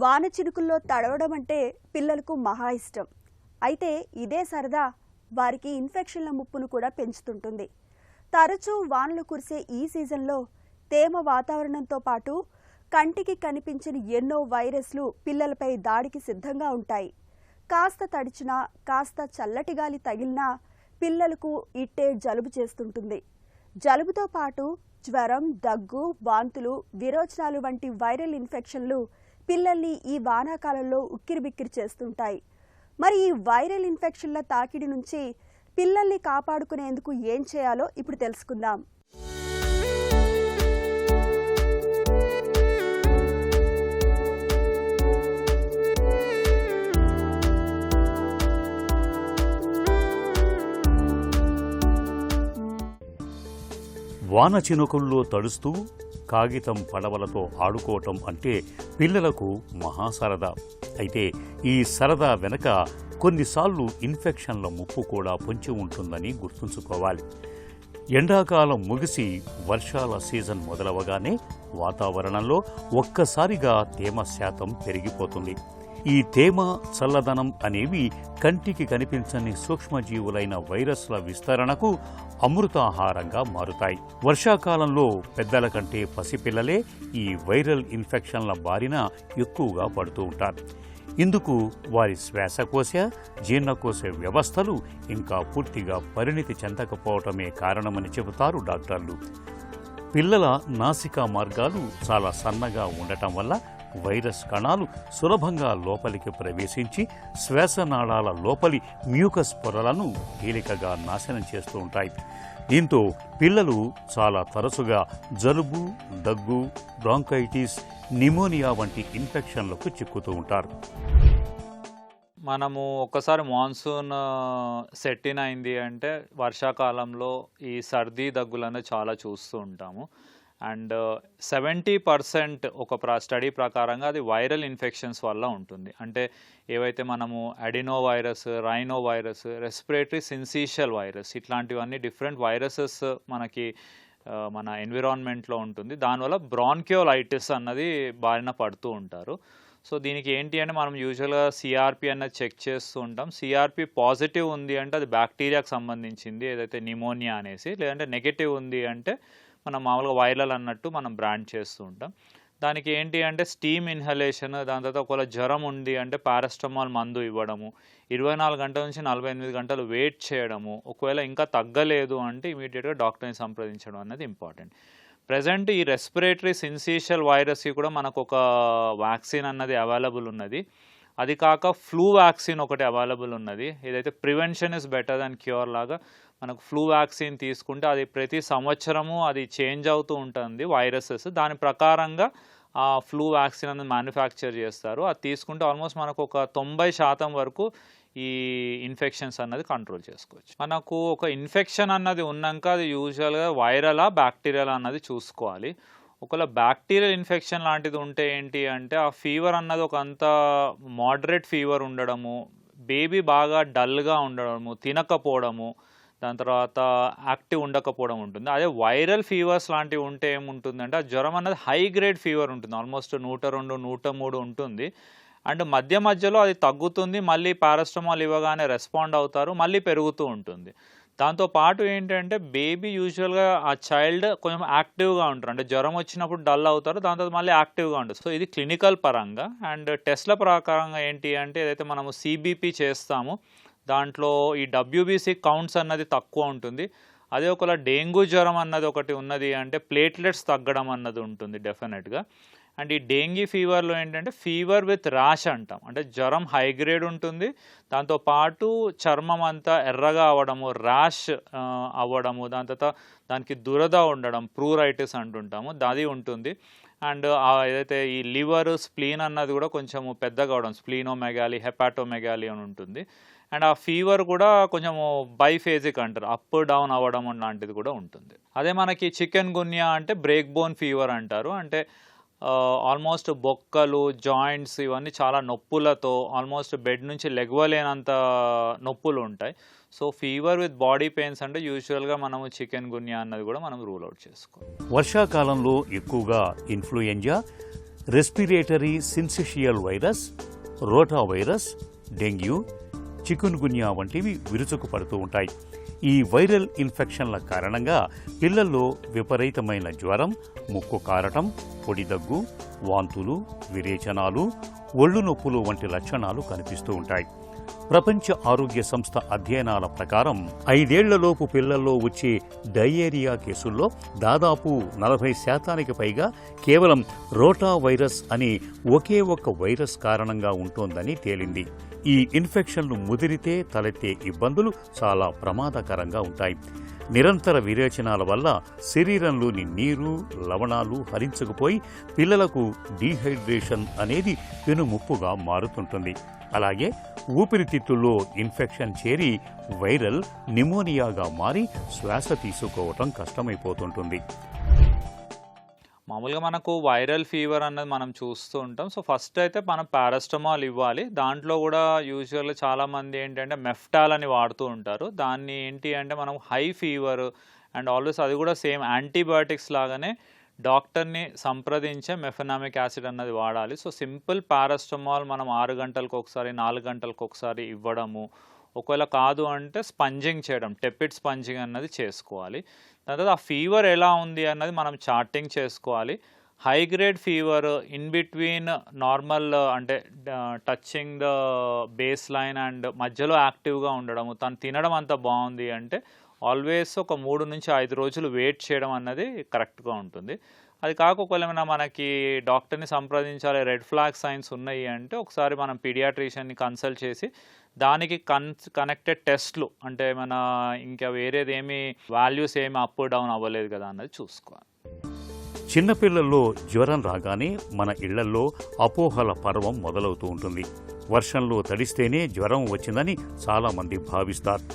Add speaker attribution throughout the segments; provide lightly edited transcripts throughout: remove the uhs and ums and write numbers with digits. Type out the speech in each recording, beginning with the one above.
Speaker 1: వాన చినుకుల్లో తడవడం అంటే పిల్లలకు మహా ఇష్టం. అయితే ఇదే సరదా వారికి ఇన్ఫెక్షన్ల ముప్పును కూడా పెంచుతుంటుంది. తరచూ వానలు కురిసే ఈ సీజన్లో తేమ వాతావరణంతో పాటు కంటికి కనిపించని ఎన్నో వైరస్లు పిల్లలపై దాడికి సిద్ధంగా ఉంటాయి. కాస్త తడిచినా, కాస్త చల్లటి గాలి తగిలినా పిల్లలకు ఇట్టే జలుబు చేస్తుంటుంది. జలుబుతో పాటు జ్వరం, దగ్గు, వాంతులు, విరోచనాలు వంటి వైరల్ ఇన్ఫెక్షన్లు పిల్లల్ని ఈ వానాకాలంలో ఉక్కిరిబిక్కిరి చేస్తుంటాయి. మరి ఈ వైరల్ ఇన్ఫెక్షన్ల తాకిడి నుంచి పిల్లల్ని కాపాడుకునేందుకు ఏం చేయాలో ఇప్పుడు తెలుసుకుందాం.
Speaker 2: వాన చినుకుల్లో తడుస్తూ కాగితం పడవలతో ఆడుకోవటం అంటే పిల్లలకు మహాసరదా. అయితే ఈ సరదా వెనక కొన్నిసార్లు ఇన్ఫెక్షన్ల ముప్పు కూడా పొంచి ఉంటుందని గుర్తుంచుకోవాలి. ఎండాకాలం ముగిసి వర్షాల సీజన్ మొదలవగానే వాతావరణంలో ఒక్కసారిగా తేమ శాతం పెరిగిపోతుంది. ఈ తేమ, చల్లదనం అనేవి కంటికి కనిపించని సూక్ష్మజీవులైన వైరస్ల విస్తరణకు అమృతాహారంగా మారుతాయి. వర్షాకాలంలో పెద్దల కంటే పసిపిల్లలే ఈ వైరల్ ఇన్ఫెక్షన్ల బారిన ఎక్కువగా పడుతూ ఉంటారు. ఇందుకు వారి శ్వాసకోశ, జీర్ణకోశ వ్యవస్థలు ఇంకా పూర్తిగా పరిణితి చెందకపోవటమే కారణమని చెబుతారు డాక్టర్లు. పిల్లల నాసికా మార్గాలు చాలా సన్నగా ఉండటం వల్ల వైరస్ కణాలు సులభంగా లోపలికి ప్రవేశించి శ్వాసనాళాల లోపలి మ్యూకస్ పొరలను తేలికగా నాశనం చేస్తూ ఉంటాయి. దీంతో పిల్లలు చాలా తరచుగా జలుబు, దగ్గు, బ్రాంకైటిస్, నిమోనియా వంటి ఇన్ఫెక్షన్లకు చిక్కుతూ ఉంటారు.
Speaker 3: మనము ఒక్కసారి మాన్సూన్ సెట్ ఇన్ అయింది అంటే వర్షాకాలంలో ఈ సర్దీ దగ్గులను చాలా చూస్తూ ఉంటాము. అండ్ 70% ఒక స్టడీ ప్రకారంగా అది వైరల్ ఇన్ఫెక్షన్స్ వల్ల ఉంటుంది. అంటే ఏవైతే మనము Adreno virus, rhino virus, respiratory syncytial virus, ఇట్లాంటివన్నీ డిఫరెంట్ వైరసెస్ మనకి మన ఎన్విరాన్మెంట్లో ఉంటుంది. దానివల్ల బ్రాంకియోలైటిస్ అన్నది బారిన పడుతూ ఉంటారు. సో దీనికి ఏంటి అంటే మనం యూజువల్గా సిఆర్పి అన్నది చెక్ చేస్తూ ఉంటాం. సిఆర్పి పాజిటివ్ ఉంది అంటే అది బ్యాక్టీరియాకి సంబంధించింది, ఏదైతే నిమోనియా అనేసి. లేదంటే నెగటివ్ ఉంది అంటే మనం మామూలుగా వైరల్ అన్నట్టు మనం బ్రాండ్ చేస్తూ ఉంటాం. దానికి ఏంటి అంటే స్టీమ్ ఇన్హలేషన్, దాని తర్వాత ఒకవేళ జ్వరం ఉంది అంటే పారాస్టమాల్ మందు ఇవ్వడము, 24 గంటల నుంచి 48 గంటలు వెయిట్ చేయడము, ఒకవేళ ఇంకా తగ్గలేదు అంటే ఇమీడియట్గా డాక్టర్ని సంప్రదించడం అనేది ఇంపార్టెంట్. ప్రజెంట్ ఈ రెస్పిరేటరీ సిన్సిషియల్ వైరస్కి కూడా మనకు ఒక వ్యాక్సిన్ అన్నది అవైలబుల్ ఉన్నది. అది కాక ఫ్లూ వ్యాక్సిన్ ఒకటి అవైలబుల్ ఉన్నది. ఏదైతే prevention is better than cure లాగా మనకు ఫ్లూ వ్యాక్సిన్ తీసుకుంటే అది ప్రతి సంవత్సరము అది చేంజ్ అవుతూ ఉంటుంది వైరసెస్. దాని ప్రకారంగా ఆ ఫ్లూ వ్యాక్సిన్ అనేది మ్యానుఫ్యాక్చర్ చేస్తారు. అది తీసుకుంటే ఆల్మోస్ట్ మనకు ఒక 90% వరకు ఈ ఇన్ఫెక్షన్స్ అన్నది కంట్రోల్ చేసుకోవచ్చు. మనకు ఒక ఇన్ఫెక్షన్ అన్నది ఉన్నాక అది యూజువల్గా వైరలా, బ్యాక్టీరియల్ అన్నది చూసుకోవాలి. ఒకవేళ బ్యాక్టీరియల్ ఇన్ఫెక్షన్ లాంటిది ఉంటే ఏంటి అంటే ఆ ఫీవర్ అన్నది ఒక అంత మోడరేట్ ఫీవర్ ఉండడము, బేబీ బాగా డల్గా ఉండడము, తినకపోవడము, దాని తర్వాత యాక్టివ్ ఉండకపోవడం ఉంటుంది. అదే వైరల్ ఫీవర్స్ లాంటివి ఉంటే ఏముంటుందంటే ఆ జ్వరం అన్నది హై గ్రేడ్ ఫీవర్ ఉంటుంది, ఆల్మోస్ట్ 102, 103 ఉంటుంది. అండ్ మధ్య మధ్యలో అది తగ్గుతుంది, మళ్ళీ పారాస్టమాల్ ఇవ్వగానే రెస్పాండ్ అవుతారు, మళ్ళీ పెరుగుతూ ఉంటుంది. దాంతోపాటు ఏంటంటే బేబీ యూజువల్గా ఆ చైల్డ్ కొంచెం యాక్టివ్గా ఉంటారు, అంటే జ్వరం వచ్చినప్పుడు డల్ అవుతారు, దాని తర్వాత మళ్ళీ యాక్టివ్గా ఉంటుంది. సో ఇది క్లినికల్ పరంగా. అండ్ టెస్ట్ల ప్రకారంగా ఏంటి అంటే ఏదైతే మనము సిబిపి చేస్తామో దాంట్లో ఈ డబ్ల్యూబీసీ కౌంట్స్ అన్నది తక్కువ ఉంటుంది. అదే ఒకవేళ డెంగ్యూ జ్వరం అన్నది ఒకటి ఉన్నది అంటే ప్లేట్లెట్స్ తగ్గడం అన్నది ఉంటుంది డెఫినెట్గా. అండ్ ఈ డెంగీ ఫీవర్లో ఏంటంటే ఫీవర్ విత్ ర్యాష్ అంటాం, అంటే జ్వరం హై గ్రేడ్ ఉంటుంది, దాంతోపాటు చర్మం అంతా ఎర్రగా అవ్వడము, ర్యాష్ అవ్వడము, దాని తర్వాత దానికి దురద ఉండడం, ప్రూరైటిస్ అంటుంటాము, అది ఉంటుంది. అండ్ ఏదైతే ఈ లివర్, స్ప్లీన్ అన్నది కూడా కొంచెము పెద్దగా అవడం, స్ప్లీనోమెగాలి, హెపాటోమెగాలి అని ఉంటుంది. అండ్ ఆ ఫీవర్ కూడా కొంచెము బైఫేజిక్ అంటారు, అప్ డౌన్ అవ్వడం లాంటిది కూడా ఉంటుంది. అదే మనకి చికెన్ గున్యా అంటే బ్రేక్ బోన్ ఫీవర్ అంటారు. అంటే ఆల్మోస్ట్ బొక్కలు, జాయింట్స్ ఇవన్నీ చాలా నొప్పులతో ఆల్మోస్ట్ బెడ్ నుంచి లెగవలేనంత నొప్పులు ఉంటాయి. So fever with body pains అంటే యూజువల్గా మనము చికెన్ గున్యా అన్నది కూడా మనం రూల్ అవుట్ చేసుకోవాలి.
Speaker 2: వర్షాకాలంలో ఎక్కువగా ఇన్ఫ్లుయెంజా, రెస్పిరేటరీ సిన్సిషియల్ వైరస్, రోటా వైరస్, డెంగ్యూ, చికున్గున్యా వంటివి విరుచుకు పడుతూ ఉంటాయి. ఈ వైరల్ ఇన్ఫెక్షన్ల కారణంగా పిల్లల్లో విపరీతమైన జ్వరం, ముక్కు కారటం, పొడి దగ్గు, వాంతులు, విరేచనాలు, ఒళ్ళు నొప్పులు వంటి లక్షణాలు కనిపిస్తూ ఉంటాయి. ప్రపంచ ఆరోగ్య సంస్థ అధ్యయనాల ప్రకారం 5 ఏళ్లలోపు పిల్లల్లో వచ్చే డయేరియా కేసుల్లో దాదాపు 40% పైగా కేవలం రోటా వైరస్ అనే ఒకే ఒక్క వైరస్ కారణంగా ఉంటోందని తేలింది. ఈ ఇన్ఫెక్షన్లు ముదిరితే తలెత్తే ఇబ్బందులు చాలా ప్రమాదకరంగా ఉంటాయి. నిరంతర విరేచనాల వల్ల శరీరంలోని నీరు, లవణాలు హరించకపోయి పిల్లలకు డీహైడ్రేషన్ అనేది పెనుముప్పుగా మారుతుంటుంది. అలాగే ఊపిరితిత్తుల్లో ఇన్ఫెక్షన్ చేరి వైరల్ నిమోనియాగా మారి శ్వాస తీసుకోవటం కష్టమైపోతుంటుంది.
Speaker 3: మామూలుగా మనకు వైరల్ ఫీవర్ అన్నది మనం చూస్తూ ఉంటాం. సో ఫస్ట్ అయితే మనం పారాస్టమాల్ ఇవ్వాలి. దాంట్లో కూడా యూజువల్గా చాలామంది ఏంటంటే మెఫ్టాల్ అని వాడుతూ ఉంటారు. దాన్ని ఏంటి అంటే మనం హై ఫీవర్ అండ్ ఆల్వేస్ అది కూడా సేమ్ యాంటీబయాటిక్స్ లాగానే డాక్టర్ని సంప్రదించే మెఫెనామిక్ యాసిడ్ అన్నది వాడాలి. సో సింపుల్ పారాస్టమాల్ మనం 6 గంటలకు ఒకసారి, 4 గంటలకు ఒకసారి ఇవ్వడము. ఒకవేళ కాదు అంటే స్పంజింగ్ చేయడం, టెపిడ్ స్పంజింగ్ అన్నది చేసుకోవాలి. దాని తర్వాత ఆ ఫీవర్ ఎలా ఉంది అన్నది మనం చార్టింగ్ చేసుకోవాలి. High grade fever in between normal అంటే touching the base line and మధ్యలో యాక్టివ్గా ఉండడము, తను తినడం అంత బాగుంది అంటే ఆల్వేస్ ఒక 3 నుంచి 5 రోజులు వెయిట్ చేయడం అన్నది కరెక్ట్గా ఉంటుంది. అది కాకపోయినా మనకి డాక్టర్ని సంప్రదించాలి, రెడ్ ఫ్లాగ్ సైన్స్ ఉన్నాయి అంటే ఒకసారి మనం పీడియాట్రిషియన్ని కన్సల్ట్ చేసి దానికి కనెక్టెడ్ టెస్ట్లు అంటే మన ఇంకా వేరేది ఏమి వాల్యూస్ ఏమి అప్ డౌన్ అవ్వలేదు కదా అన్నది చూసుకోవాలి.
Speaker 2: చిన్నపిల్లల్లో జ్వరం రాగానే మన ఇళ్లల్లో అపోహల పర్వం మొదలవుతూ ఉంటుంది. వర్షంలో తడిస్తేనే జ్వరం వచ్చిందని చాలామంది భావిస్తారు.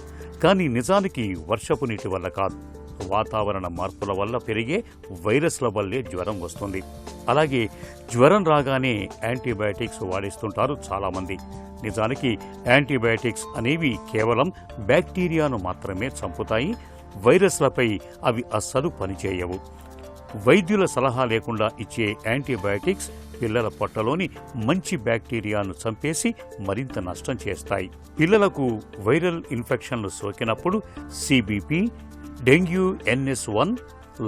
Speaker 2: కానీ నిజానికి వర్షపు నీటి వల్ల కాదు, వాతావరణ మార్పుల వల్ల పెరిగే వైరస్ల వల్లే జ్వరం వస్తుంది. అలాగే జ్వరం రాగానే యాంటీబయాటిక్స్ వాడిస్తుంటారు చాలామంది. నిజానికి యాంటీబయాటిక్స్ అనేవి కేవలం బ్యాక్టీరియాను మాత్రమే చంపుతాయి. వైరస్లపై అవి అస్సలు పనిచేయవు. వైద్యుల సలహా లేకుండా ఇచ్చే యాంటీబయాటిక్స్ పిల్లల పొట్టలోని మంచి బ్యాక్టీరియాను చంపేసి మరింత నష్టం చేస్తాయి. పిల్లలకు వైరల్ ఇన్ఫెక్షన్లు సోకినప్పుడు సిబిపి, డెంగ్యూ NS1,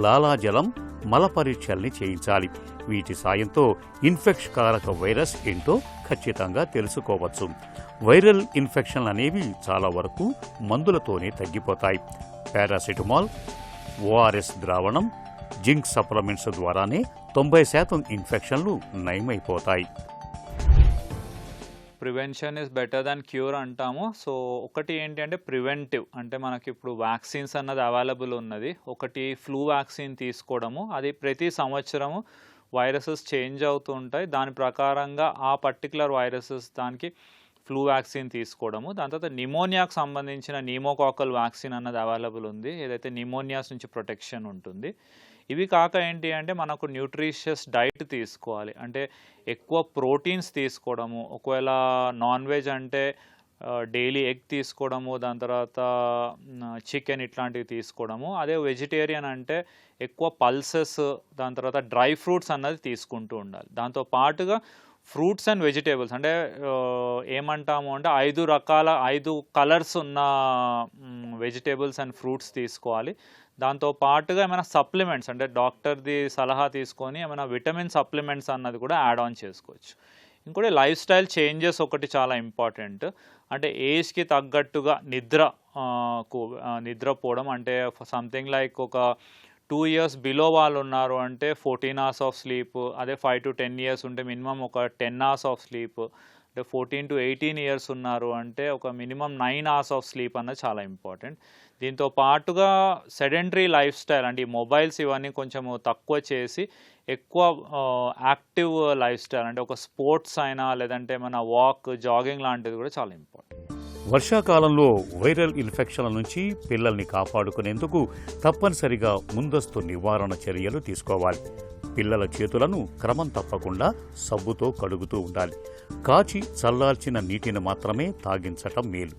Speaker 2: లాలాజలం, మల పరీక్షల్ని చేయించాలి. వీటి సాయంతో ఇన్ఫెక్షకారక వైరస్ ఏంటో ఖచ్చితంగా తెలుసుకోవచ్చు. వైరల్ ఇన్ఫెక్షన్లు అనేవి చాలా వరకు మందులతోనే తగ్గిపోతాయి. పారాసిటమాల్, ORS ద్రావణం, జింక్ సప్లిమెంట్స్ ద్వారానే 90% ఇన్ఫెక్షన్లు నయమైపోతాయి.
Speaker 3: Prevention is better than cure అంటాము. సో ఒకటి ఏంటి అంటే ప్రివెంటివ్ అంటే మనకి ఇప్పుడు వ్యాక్సిన్స్ అన్నది అవైలబుల్ ఉన్నది. ఒకటి ఫ్లూ వ్యాక్సిన్ తీసుకోవడము, అది ప్రతి సంవత్సరము వైరసెస్ చేంజ్ అవుతూ ఉంటాయి. దాని ప్రకారంగా ఆ పర్టికులర్ వైరసెస్ దానికి ఫ్లూ వ్యాక్సిన్ తీసుకోవడము. దాని తర్వాత నిమోనియాకు సంబంధించిన నిమోకాకల్ వ్యాక్సిన్ అన్నది అవైలబుల్ ఉంది, ఏదైతే నిమోనియాస్ నుంచి ప్రొటెక్షన్ ఉంటుంది. ఇవి కాక ఏంటి అంటే మనకు న్యూట్రిషియస్ డైట్ తీసుకోవాలి, అంటే ఎక్కువ ప్రోటీన్స్ తీసుకోవడము. ఒకవేళ నాన్ వెజ్ అంటే డైలీ ఎగ్ తీసుకోవడము, దాని తర్వాత చికెన్ ఇట్లాంటివి తీసుకోవడము. అదే వెజిటేరియన్ అంటే ఎక్కువ పల్సెస్, దాని తర్వాత డ్రై ఫ్రూట్స్ అన్నది తీసుకుంటూ ఉండాలి. దాంతో పాటుగా ఫ్రూట్స్ అండ్ వెజిటేబుల్స్ అంటే ఏమంటాము అంటే 5 కలర్స్ ఉన్న వెజిటేబుల్స్ అండ్ ఫ్రూట్స్ తీసుకోవాలి. దాంతో పాటుగా ఏమైనా సప్లిమెంట్స్ అంటే డాక్టర్ది సలహా తీసుకొని ఏమైనా విటమిన్ సప్లిమెంట్స్ అన్నది కూడా యాడ్ ఆన్ చేసుకోవచ్చు. ఇంకోటి లైఫ్ స్టైల్ చేంజెస్ ఒకటి చాలా ఇంపార్టెంట్. అంటే ఏజ్కి తగ్గట్టుగా నిద్రపోవడం, అంటే సంథింగ్ లైక్ ఒక 2 years బిలో వాళ్ళు ఉన్నారు అంటే 14 hours ఆఫ్ స్లీప్, అదే 5 to 10 years ఉంటే మినిమం ఒక 10 hours ఆఫ్ స్లీప్, అంటే 14 to 18 years ఉన్నారు అంటే ఒక మినిమం 9 hours ఆఫ్ స్లీప్ అన్నది చాలా ఇంపార్టెంట్. దీంతో పాటుగా సెడెంటరీ లైఫ్ స్టైల్ అంటే ఈ మొబైల్స్ ఇవన్నీ కొంచెం తక్కువ చేసి ఎక్కువ యాక్టివ్ లైఫ్ స్టైల్ అంటే ఒక స్పోర్ట్స్ అయినా లేదంటే మన వాక్, జాగింగ్ లాంటిది కూడా చాలా ఇంపార్టెంట్.
Speaker 2: వర్షాకాలంలో వైరల్ ఇన్ఫెక్షన్ల నుంచి పిల్లల్ని కాపాడుకునేందుకు తప్పనిసరిగా ముందస్తు నివారణ చర్యలు తీసుకోవాలి. పిల్లల చేతులను క్రమం తప్పకుండా సబ్బుతో కడుగుతూ ఉండాలి. కాచి చల్లార్చిన నీటిని మాత్రమే తాగించటం మేలు.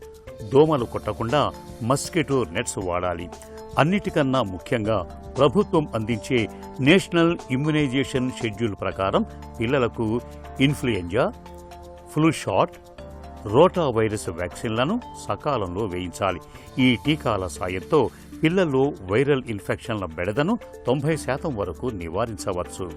Speaker 2: దోమలు కొట్టకుండా మస్కిటో నెట్స్ వాడాలి. అన్నిటికన్నా ముఖ్యంగా ప్రభుత్వం అందించే నేషనల్ ఇమ్యునైజేషన్ షెడ్యూల్ ప్రకారం పిల్లలకు influenza, flu shot, rota virus వ్యాక్సిన్లను సకాలంలో వేయించాలి. ఈ టీకాల సాయంతో పిల్లల్లో వైరల్ ఇన్ఫెక్షన్ల బెడదను 90% వరకు నివారించవచ్చు.